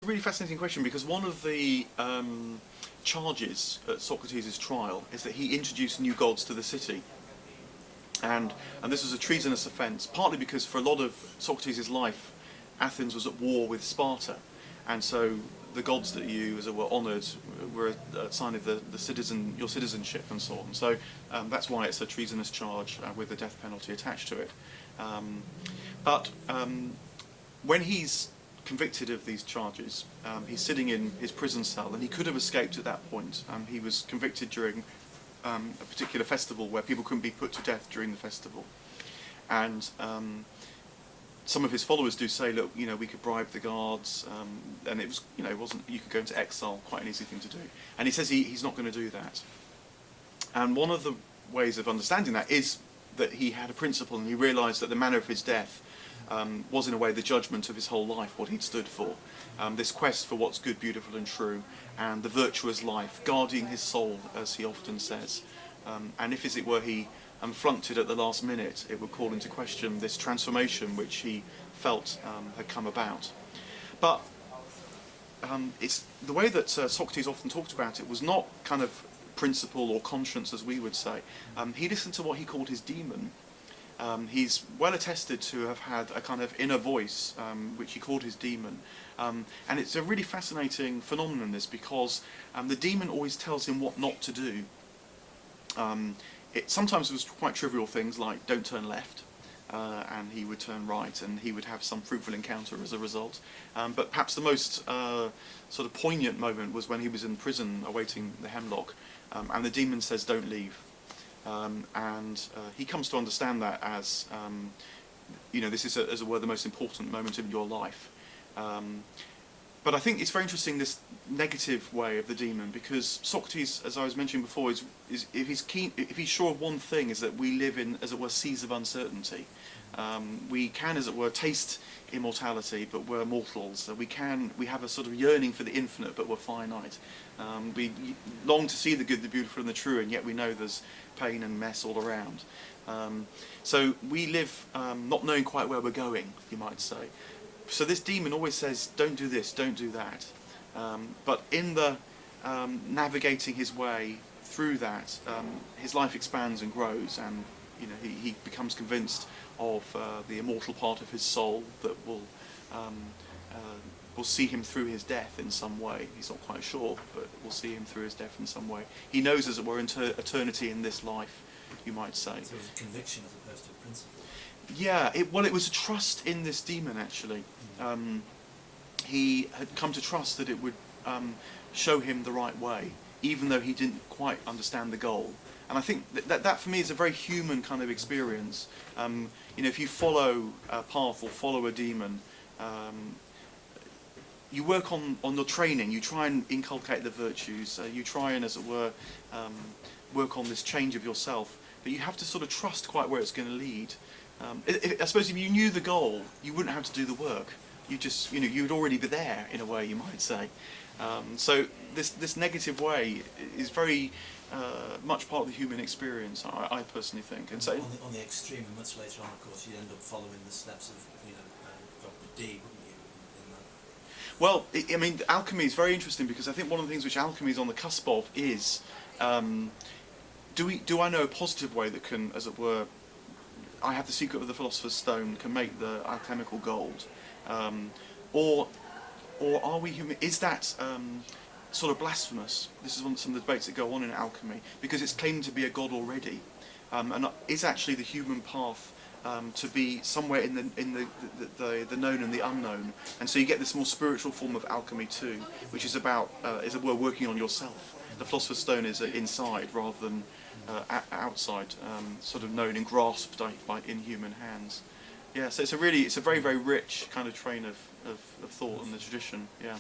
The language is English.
Really fascinating question, because one of the charges at Socrates' trial is that he introduced new gods to the city. And this was a treasonous offence, partly because for a lot of Socrates' life, Athens was at war with Sparta. And so the gods that you, as it were, honoured were a sign of your citizenship and so on. So that's why it's a treasonous charge with the death penalty attached to it. But when he's convicted of these charges, he's sitting in his prison cell, and he could have escaped at that point. He was convicted during a particular festival where people couldn't be put to death during the festival. And some of his followers do say, look, we could bribe the guards, and it was, it wasn't, you could go into exile, quite an easy thing to do. And he says he's not going to do that. And one of the ways of understanding that is that he had a principle, and he realised that the manner of his death was in a way the judgment of his whole life, what he'd stood for. This quest for what's good, beautiful and true, and the virtuous life, guarding his soul, as he often says. And if, as it were, he flunked it at the last minute, it would call into question this transformation which he felt had come about. But it's the way that Socrates often talked about it was not kind of principle or conscience, as we would say. He listened to what he called his demon. He's well attested to have had a kind of inner voice, which he called his demon. And it's a really fascinating phenomenon, this, because the demon always tells him what not to do. Sometimes it was quite trivial things like don't turn left, and he would turn right, and he would have some fruitful encounter as a result. But perhaps the most sort of poignant moment was when he was in prison awaiting the hemlock, and the demon says don't leave. And he comes to understand that as, this is, as it were, the most important moment in your life. But I think it's very interesting, this negative way of the demon, because Socrates, as I was mentioning before, is if he's sure of one thing, is that we live in, as it were, seas of uncertainty. We can, as it were, taste immortality, but we're mortals. We have a sort of yearning for the infinite, but we're finite. We long to see the good, the beautiful and the true, and yet we know there's pain and mess all around. So we live not knowing quite where we're going, you might say. So this demon always says, don't do this, don't do that. But in the navigating his way through that, his life expands and grows, and he becomes convinced of the immortal part of his soul that will see him through his death in some way. He's not quite sure, but will see him through his death in some way. He knows, as it were, eternity in this life, you might say. So it was a conviction as opposed to a principle. Yeah, it was a trust in this demon, actually. He had come to trust that it would show him the right way, even though he didn't quite understand the goal. And I think that for me is a very human kind of experience. If you follow a path or follow a demon, you work on your training, you try and inculcate the virtues, you try and, as it were, work on this change of yourself, but you have to sort of trust quite where it's going to lead. I suppose if you knew the goal, you wouldn't have to do the work. You just, you'd already be there, in a way, you might say. So this negative way is very much part of the human experience, I personally think. And so on the extreme, and much later on, of course, you'd end up following the steps of Dr. D, wouldn't you? Well, I mean, alchemy is very interesting, because I think one of the things which alchemy is on the cusp of is, do I know a positive way that can, as it were, I have the secret of the philosopher's stone, can make the alchemical gold, or are we human? Is that sort of blasphemous? This is some of the debates that go on in alchemy, because it's claimed to be a god already, and is actually the human path to be somewhere in the known and the unknown, and so you get this more spiritual form of alchemy too, which is about, as it were, working on yourself. The philosopher's stone is inside rather than outside, sort of known and grasped in human hands. Yeah, so it's a very, very rich kind of train of thought in the tradition. Yeah.